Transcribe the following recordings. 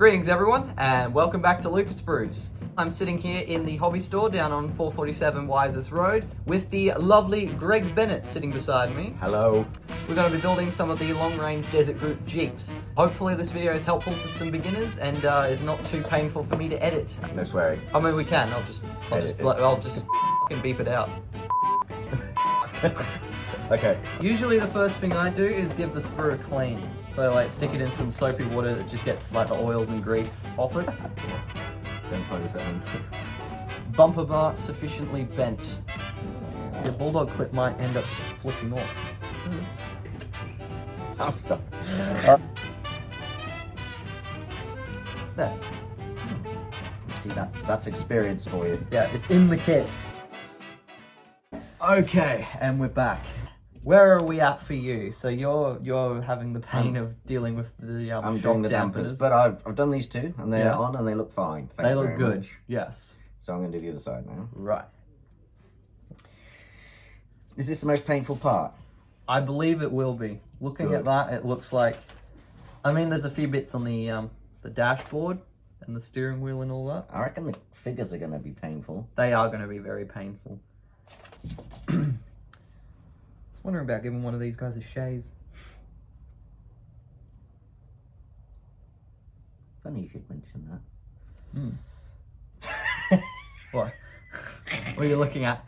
Greetings everyone, and welcome back to Luca Sprues. I'm sitting here in the hobby store down on 447 Wisest Road with the lovely Greg Bennett sitting beside me. Hello. We're going to be building some of the long-range Desert Group Jeeps. Hopefully this video is helpful to some beginners and is not too painful for me to edit. No swearing. I mean, we can. I'll just fucking beep it out. Okay. Usually the first thing I do is give the sprue a clean. So like stick it in some soapy water that just gets like the oils and grease off it. Don't try this at Bumper bar sufficiently bent. Your bulldog clip might end up just flicking off. I'm sorry. There. See, that's experience for you. Yeah, it's in the kit. Okay, and we're back. Where are we at for you? So you're having the pain of dealing with the I'm shock doing the dampers, but I've done these two, and they're on, and they look fine. Thank They you look very good. much. Yes. So I'm going to do the other side now. Right. Is this the most painful part? I believe it will be. Looking at that, it looks like. I mean, there's a few bits on the dashboard and the steering wheel and all that. I reckon the figures are going to be painful. They are going to be very painful. I was wondering about giving one of these guys a shave. Funny you should mention that. What? What are you looking at?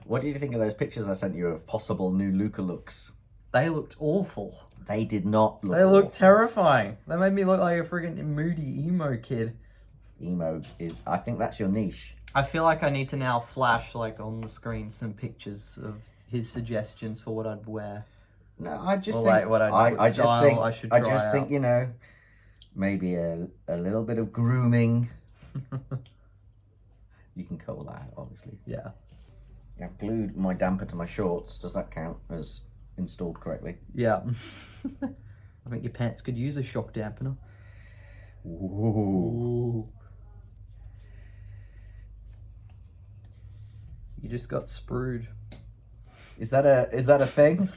What did you think of those pictures I sent you of possible new Luca looks? They looked awful. They did not look They looked awful. terrifying. They made me look like a friggin' moody emo kid. Emo is, I think that's your niche. I feel like I need to now flash, like, on the screen some pictures of his suggestions for what I'd wear. No, I just Or think like what I just think I should I try just think out. you know, maybe a little bit of grooming. You can cut all that out, obviously. Yeah. I've glued my damper to my shorts. Does that count as installed correctly? Yeah. I think your pants could use a shock dampener. Ooh. You just got sprued. Is that a thing?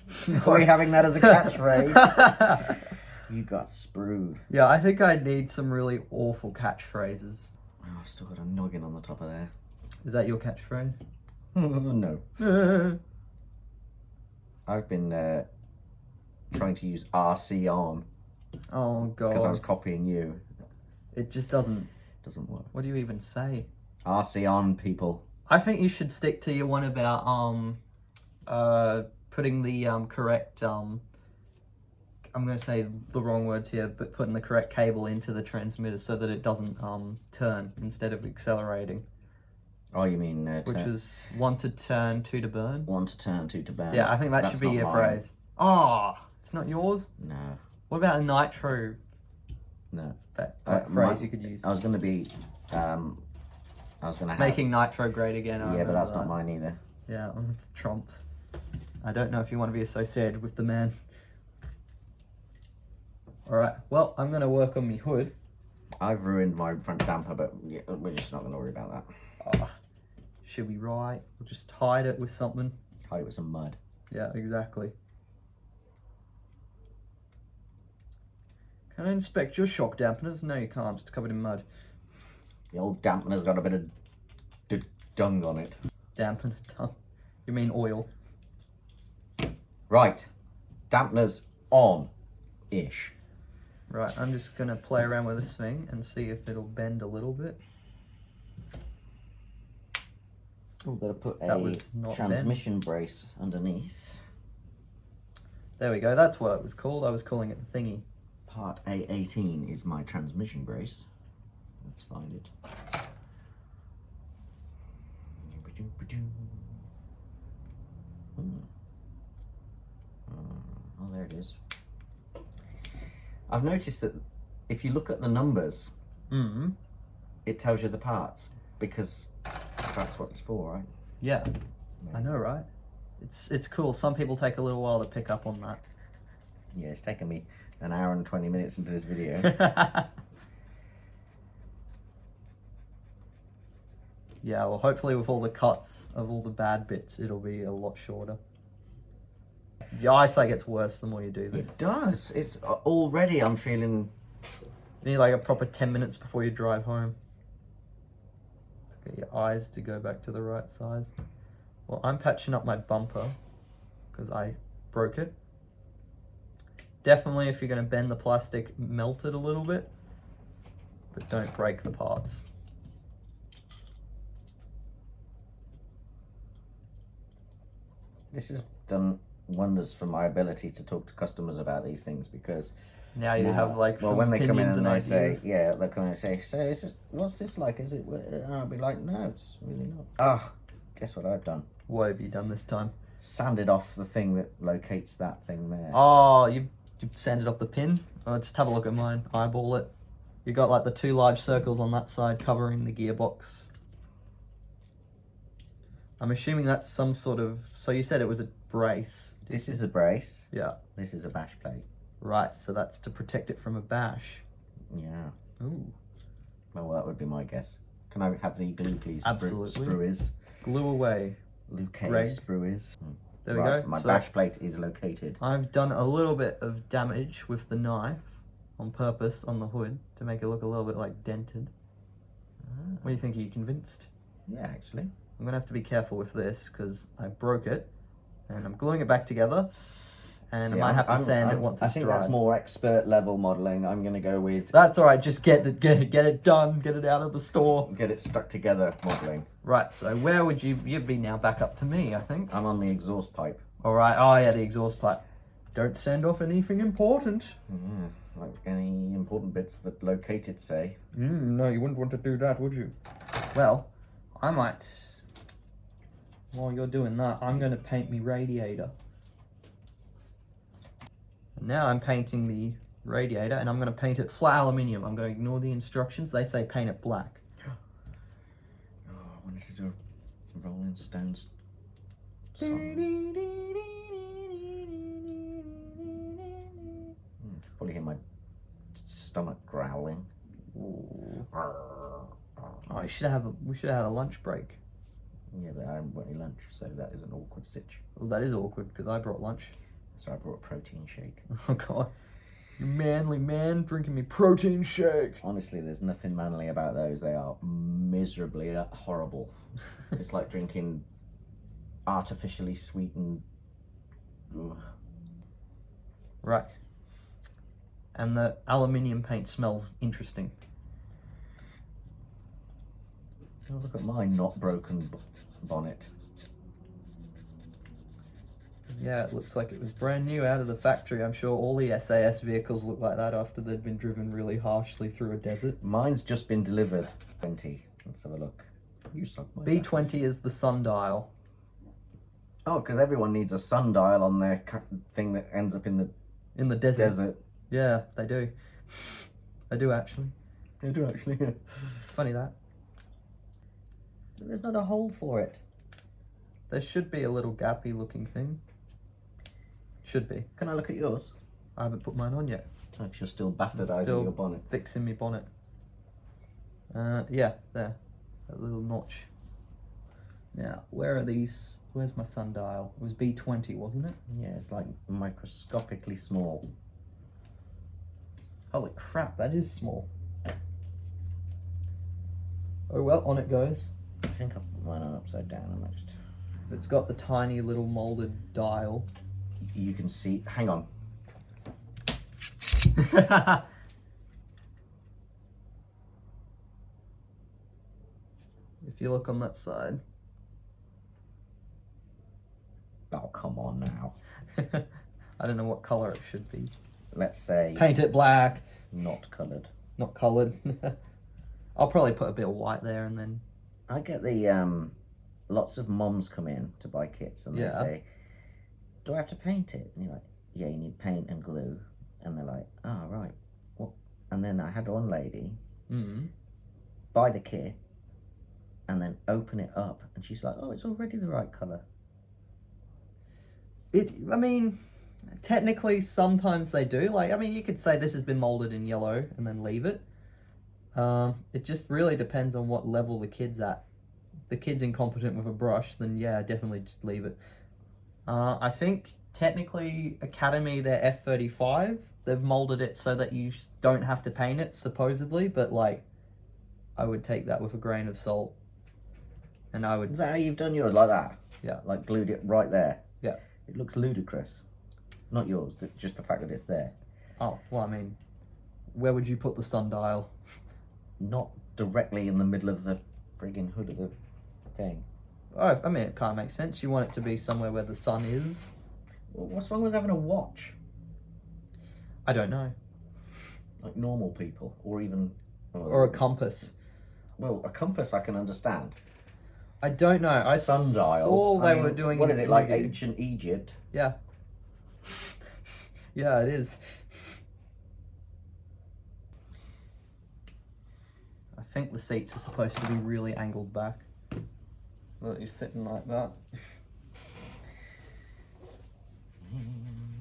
Are we having that as a catchphrase? You got sprued. Yeah, I think I'd need some really awful catchphrases. Oh, I've still got a noggin on the top of there. Is that your catchphrase? No. I've been trying to use RC on Oh god. because I was copying you. It just doesn't work. What do you even say? RC on, people. I think you should stick to your one about putting the correct I'm going to say the wrong words here, but putting the correct cable into the transmitter so that it doesn't turn instead of accelerating. Oh, you mean Which is 1 to turn, 2 to burn. 1 to turn, 2 to burn. Yeah, I think that That's should be not your mine. phrase. Oh, it's not yours? No, What about a nitro no. that phrase my- you could use? I was going to be, I was going to have... Making nitro great again. I Yeah, but remember that's that. not mine either. Yeah, it's Trump's. I don't know if you want to be associated with the man. Alright, well, I'm going to work on my hood. I've ruined my front damper, but yeah, we're just not going to worry about that. Should be right. We'll just hide it with something. Hide it with some mud. Yeah, exactly. Can I inspect your shock dampeners? No, you can't. It's covered in mud. The old dampener's got a bit of dung on it. Dampener, you mean oil? Right. Dampener's on-ish. Right, I'm just going to play around with this thing and see if it'll bend a little bit. We've got to put That a was not transmission brace underneath. There we go, that's what it was called. I was calling it the thingy. Part A18 is my transmission brace. Let's find it. Oh, there it is. I've noticed that if you look at the numbers, it tells you the parts, because that's what it's for, right? Yeah, I know, right? It's cool. Some people take a little while to pick up on that. Yeah, it's taken me an hour and 20 minutes into this video. Yeah, well, hopefully with all the cuts of all the bad bits, it'll be a lot shorter. Your eyesight gets worse the more you do this. It does. It's already I'm feeling You need like a proper 10 minutes before you drive home. Get your eyes to go back to the right size. Well, I'm patching up my bumper because I broke it. Definitely, if you're going to bend the plastic, melt it a little bit, but don't break the parts. This has done wonders for my ability to talk to customers about these things, because Now you have like well, some when they come in opinions and and they say, ideas. yeah, they'll come in and say, so is this, what's this like? Is it? And I'll be like, no, it's really not. Ah, guess what I've done? What have you done this time? Sanded off the thing that locates that thing there. Oh, you sanded off the pin? Oh, just have a look at mine. Eyeball it. You got like the 2 large circles on that side covering the gearbox. I'm assuming that's some sort of... So you said it was a brace. This is a brace. Yeah. This is a bash plate. Right, so that's to protect it from a bash. Yeah. Ooh. Well, that would be my guess. Can I have the glue, please? Absolutely. Sprues. Glue away. Luca Greg. Sprues. There we Right, go. my So bash plate is located. I've done a little bit of damage with the knife on purpose on the hood to make it look a little bit like dented. What do you think? Are you convinced? Yeah, actually. I'm gonna have to be careful with this because I broke it and I'm gluing it back together, and See, I might have to sand it once I it's think dry. that's more expert level modelling. I'm going to go with That's all right. Just get it done. Get it out of the store. get it stuck together modelling. Right. So where would you'd be now? Back up to me, I think. I'm on the exhaust pipe. All right. Oh yeah, the exhaust pipe. Don't send off anything important. Yeah, like any important bits that locate it, say. No, you wouldn't want to do that, would you? Well, I might. While you're doing that, I'm going to paint me radiator. Now I'm painting the radiator, and I'm going to paint it flat aluminium. I'm going to ignore the instructions. They say paint it black. Oh, I wanted to do a Rolling Stones song. Probably hear my stomach growling. Ooh. Oh, we should have had a lunch break. Yeah, but I haven't got any lunch, so that is an awkward sitch. Well, that is awkward because I brought lunch. So I brought a protein shake. Oh God, you manly man drinking me protein shake. Honestly, there's nothing manly about those. They are miserably horrible. It's like drinking artificially sweetened. Ugh. Right. And the aluminium paint smells interesting. Oh, look at my not broken bonnet. Yeah, it looks like it was brand new out of the factory. I'm sure all the SAS vehicles look like that after they'd been driven really harshly through a desert. Mine's just been delivered. 20. Let's have a look. You suck my B20 is the sundial. Oh, because everyone needs a sundial on their thing that ends up in the desert. Yeah, they do. They do actually. They do actually. Yeah. Funny that. There's not a hole for it. There should be a little gappy looking thing. Should be. Can I look at yours? I haven't put mine on yet. Oh, 'cause you're still bastardizing Still your bonnet. fixing me bonnet. Yeah, there. That little notch. Now, where are these? Where's my sundial? It was B20, wasn't it? Yeah, it's like microscopically small. Holy crap, that is small. Oh well, on it goes. I think I put mine on upside down. I might just... It's got the tiny little molded dial. You can see. Hang on. If you look on that side. Oh, come on now. I don't know what color it should be. Let's say Paint it black. not coloured. Not coloured. I'll probably put a bit of white there and then... I get the lots of moms come in to buy kits and they say, do I have to paint it? And you're like, yeah, you need paint and glue. And they're like, oh, right. Well, and then I had one lady buy the kit and then open it up and she's like, oh, it's already the right colour. I mean, technically sometimes they do. Like, I mean, you could say this has been molded in yellow and then leave it. It just really depends on what level the kid's at. If the kid's incompetent with a brush, then yeah, definitely just leave it. I think technically Academy, they're F35 they've molded it so that you don't have to paint it, supposedly, but like, I would take that with a grain of salt. And I would... Is that how you've done yours, like that? Yeah. Like glued it right there? Yeah. It looks ludicrous. Not yours, just the fact that it's there. Oh, well, I mean, where would you put the sundial? Not directly in the middle of the friggin' hood of the thing. Oh, I mean, it kind of makes sense. You want it to be somewhere where the sun is. Well, what's wrong with having a watch? I don't know. Like normal people, or even... Or a compass. Well, a compass I can understand. I don't know. I Sundial. saw they were doing... What is it, like ancient Egypt? Yeah. Yeah, it is. I think the seats are supposed to be really angled back. Look, you're sitting like that.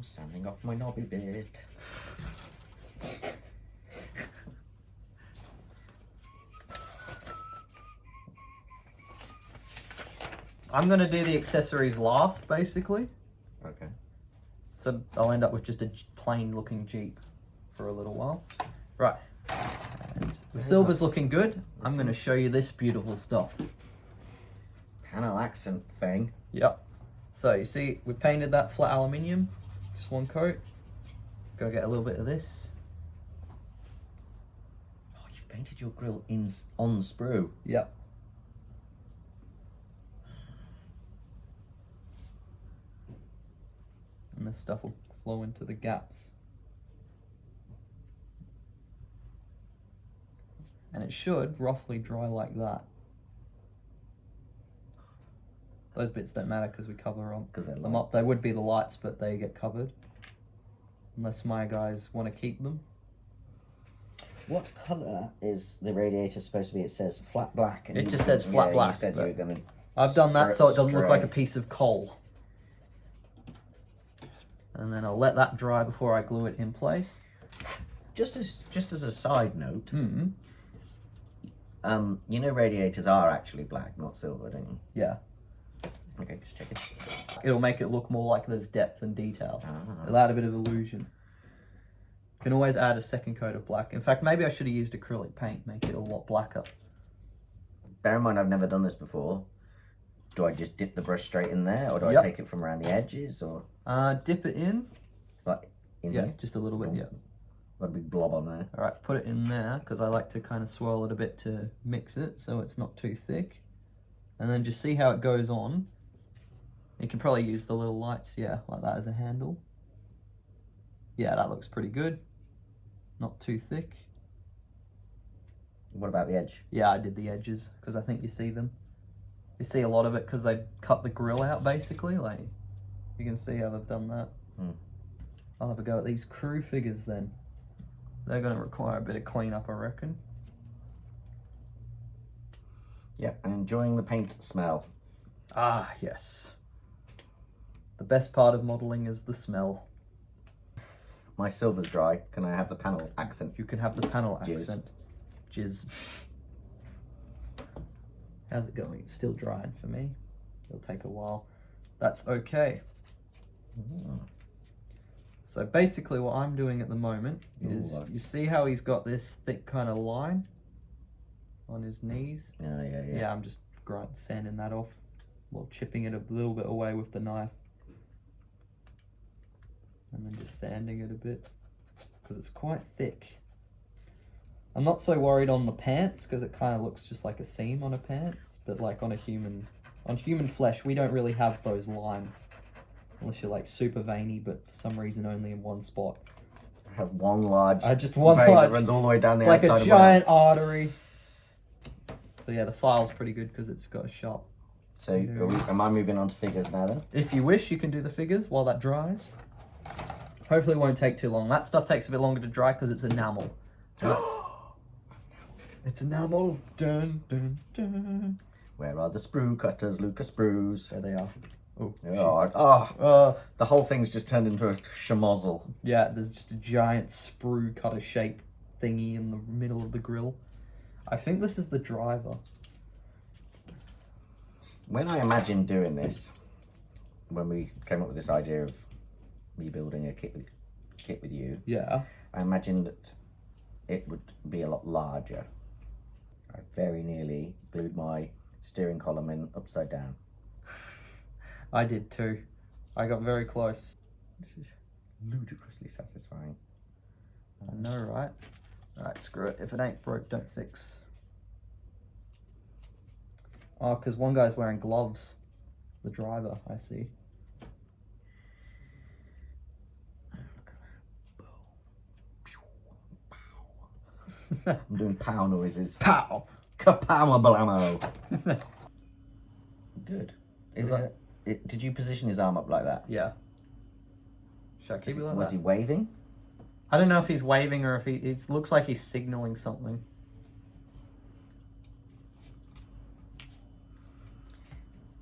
Sounding off my knobby bit. I'm gonna do the accessories last, basically. Okay. So I'll end up with just a plain looking Jeep for a little while. Right. And the silver's looking good. I'm gonna show you this beautiful stuff. Panel accent thing. Yep. So you see, we painted that flat aluminium, just one coat. Go get a little bit of this. Oh, you've painted your grill on sprue. Yep. And this stuff will flow into the gaps. And it should roughly dry like that. Those bits don't matter because we cover them up. They would be the lights, but they get covered. Unless my guys want to keep them. What colour is the radiator supposed to be? It says flat black. And it just says flat black. You said you were going to... I've done that so it doesn't look like a piece of coal. And then I'll let that dry before I glue it in place. Just as a side note, you know radiators are actually black, not silver, don't you? Yeah. Okay, just check it. It'll make it look more like there's depth and detail. It'll add a bit of illusion. You can always add a second coat of black. In fact, maybe I should have used acrylic paint, make it a lot blacker. Bear in mind, I've never done this before. Do I just dip the brush straight in there, or do I take it from around the edges, or? Dip it in. Like in yeah, here? just a little bit, yeah. Got a big blob on there. All right, put it in there, because I like to kind of swirl it a bit to mix it, so it's not too thick. And then just see how it goes on. You can probably use the little lights, yeah, like that as a handle. Yeah, that looks pretty good. Not too thick. What about the edge? Yeah, I did the edges, because I think you see them. You see a lot of it because they cut the grill out, basically. Like, you can see how they've done that. I'll have a go at these crew figures then. They're going to require a bit of cleanup, I reckon. Yep, and enjoying the paint smell. Ah, yes. The best part of modelling is the smell. My silver's dry. Can I have the panel accent? You can have the panel Jizz. accent. Jizz. How's it going? It's still drying for me. It'll take a while. That's okay. So basically what I'm doing at the moment is, you see how he's got this thick kind of line on his knees? Yeah, I'm just sanding that off while chipping it a little bit away with the knife. And then just sanding it a bit because it's quite thick. I'm not so worried on the pants because it kind of looks just like a seam on a pants, but like on human flesh, we don't really have those lines unless you're like super veiny, but for some reason only in one spot. I have one large just one vein large that runs all the way down the outside. outside. It's like a giant artery. So yeah, the file's pretty good because it's got a sharp. So am I moving on to figures now then? If you wish, you can do the figures while that dries. Hopefully it won't take too long. That stuff takes a bit longer to dry because it's enamel. It's enamel. Dun, dun, dun. Where are the sprue cutters, Luca Sprues? There they are. The whole thing's just turned into a schmozzle. Yeah, there's just a giant sprue cutter shape thingy in the middle of the grill. I think this is the driver. When I imagined doing this, when we came up with this idea of me building a kit with kit with you, Yeah. I imagined it would be a lot larger. I very nearly glued my steering column in upside down. I did too. I got very close. This is ludicrously satisfying. I know, right? Right, screw it. If it ain't broke, don't fix. Oh, because one guy's wearing gloves. The driver, I see. I'm doing pow noises. Pow! Kapow blamo. Good. Is Did you position his arm up like that? Yeah. Should I keep it like Was that? he waving? I don't know if he's waving or if it looks like he's signaling something.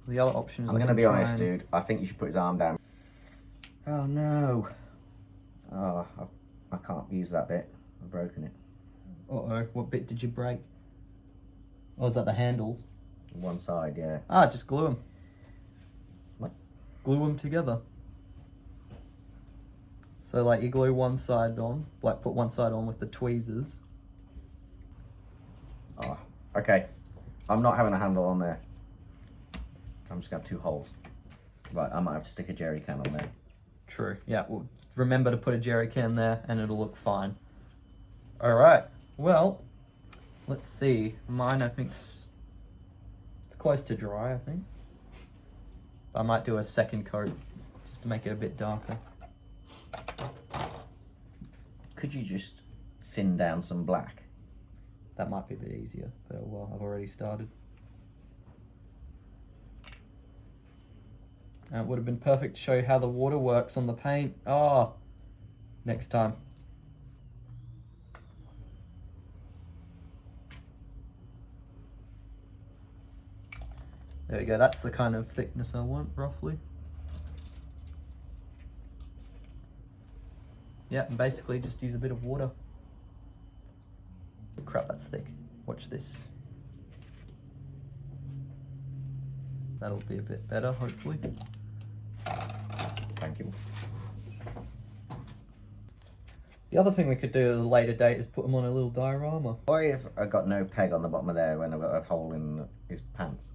The other option is I'm going to be honest, dude. I think you should put his arm down. Oh no. Oh, I can't use that bit. I've broken it. Uh-oh, what bit did you break? Or was that the handles? One side, yeah. Ah, just glue them. What? Glue them together. So like you glue one side on, like put one side on with the tweezers. Oh, okay. I'm not having a handle on there. I'm just going to have 2 holes. Right, I might have to stick a jerry can on there. True. Yeah, well, remember to put a jerry can there and it'll look fine. All right. Well, let's see. Mine, I think, it's close to dry, I think. I might do a second coat just to make it a bit darker. Could you just thin down some black? That might be a bit easier, but well, I've already started. And it would have been perfect to show you how the water works on the paint. Oh, next time. There we go, that's the kind of thickness I want, roughly. Yeah, and basically just use a bit of water. Crap, that's thick. Watch this. That'll be a bit better, hopefully. Thank you. The other thing we could do at a later date is put them on a little diorama. Why have I got no peg on the bottom of there when I've got a hole in his pants?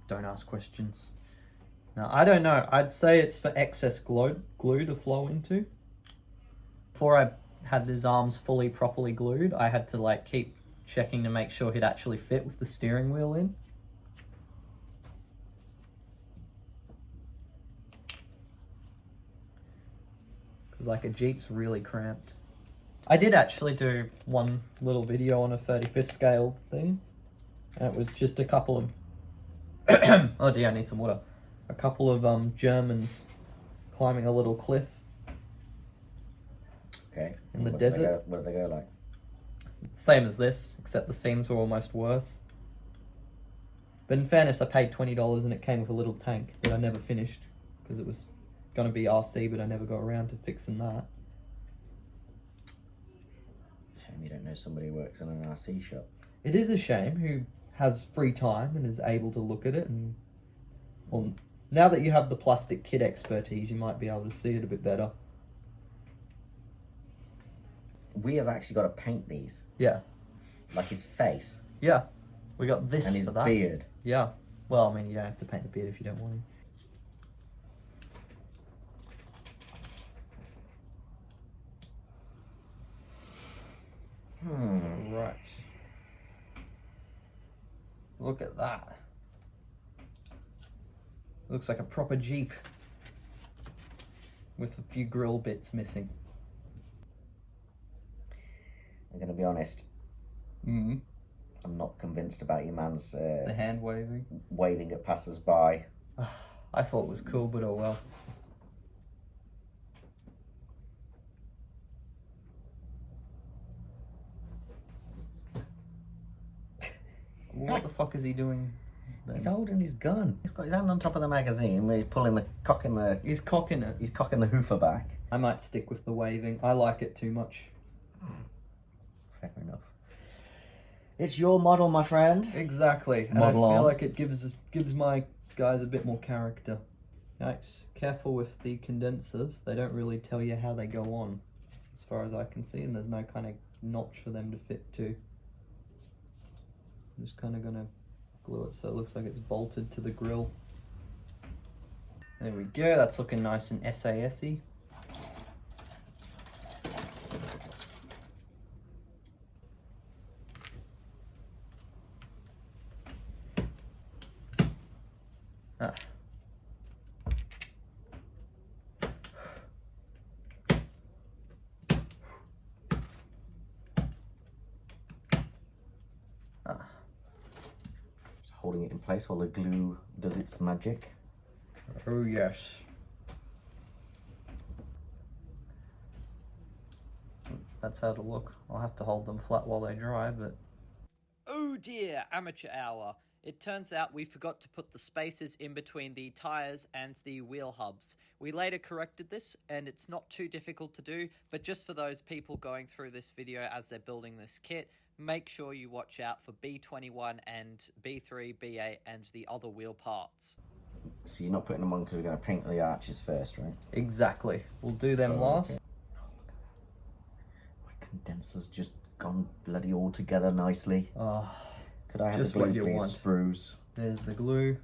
Don't ask questions. Now, I don't know. I'd say it's for excess glue to flow into. Before I had his arms fully properly glued, I had to like keep checking to make sure he'd actually fit with the steering wheel in. Because like a Jeep's really cramped. I did actually do one little video on a 35th scale thing. And it was just a couple of oh dear, I need some water. A couple of Germans climbing a little cliff. Okay. In the desert. What do they go like? Same as this, except the seams were almost worse. But in fairness, I paid $20 and it came with a little tank that I never finished because it was going to be RC, but I never got around to fixing that. Shame you don't know somebody who works in an RC shop. It is a shame who has free time and is able to look at it. And well, now that you have the plastic kit expertise, you might be able to see it a bit better. We have actually got to paint these. Yeah. Like his face. Yeah. We got this and his for that. beard. Yeah. Well, I mean, you don't have to paint the beard if you don't want to. Right. Look at that. Looks like a proper Jeep. With a few grill bits missing. I'm going to be honest. Mm. I'm not convinced about your man's The hand waving. waving at passers-by. I thought it was cool, but oh well. What the fuck is he doing then? He's holding his gun. He's got his hand on top of the magazine where he's pulling the cock in the... He's cocking it. He's cocking the hoofer back. I might stick with the waving. I like it too much. Fair enough. It's your model, my friend. Exactly. And Model I feel on. like it gives my guys a bit more character. Yikes. Careful with the condensers. They don't really tell you how they go on. as far as I can see, and there's no kind of notch for them to fit to. I'm just kind of gonna glue it so it looks like it's bolted to the grill. There we go, that's looking nice and SAS-y. Ah. Holding it in place while the glue does its magic. Oh yes. That's how it'll look. I'll have to hold them flat while they dry, but... Oh dear, amateur hour. It turns out we forgot to put the spaces in between the tyres and the wheel hubs. We later corrected this, and it's not too difficult to do, but just for those people going through this video as they're building this kit, make sure you watch out for B21 and B3, B8, and the other wheel parts. So you're not putting them on because we're going to paint the arches first, right? Exactly. We'll do them last. Okay. Oh, look at that. My condenser's just gone bloody all together nicely. Oh, could I have just the glue, what you please, want. Sprues? There's the glue.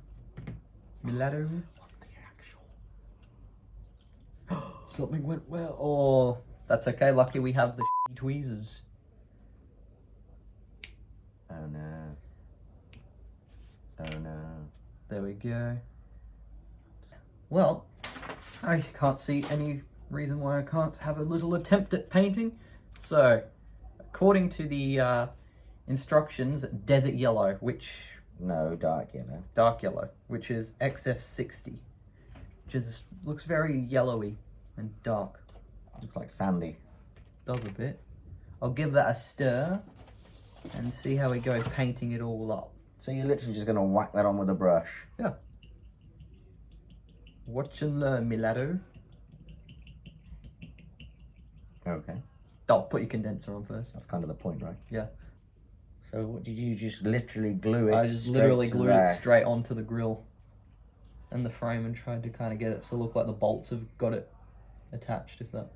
Milado. What the actual... Something went well. Oh, that's okay. Lucky we have the tweezers. Oh no. Oh no. There we go. Well, I can't see any reason why I can't have a little attempt at painting. So, according to the instructions, desert yellow, which... No, dark yellow. Dark yellow, which is XF60, which is, looks very yellowy and dark. Looks like sandy. Does a bit. I'll give that a stir and see how we go painting it all up. So you're literally just going to whack that on with a brush? Yeah. Watch and learn, Milado. Okay. Oh, put your condenser on first. That's kind of the point, right? Yeah. So what did you just literally glue it? I just literally glued it straight onto the grill and the frame and tried to kind of get it to look like the bolts have got it attached, if that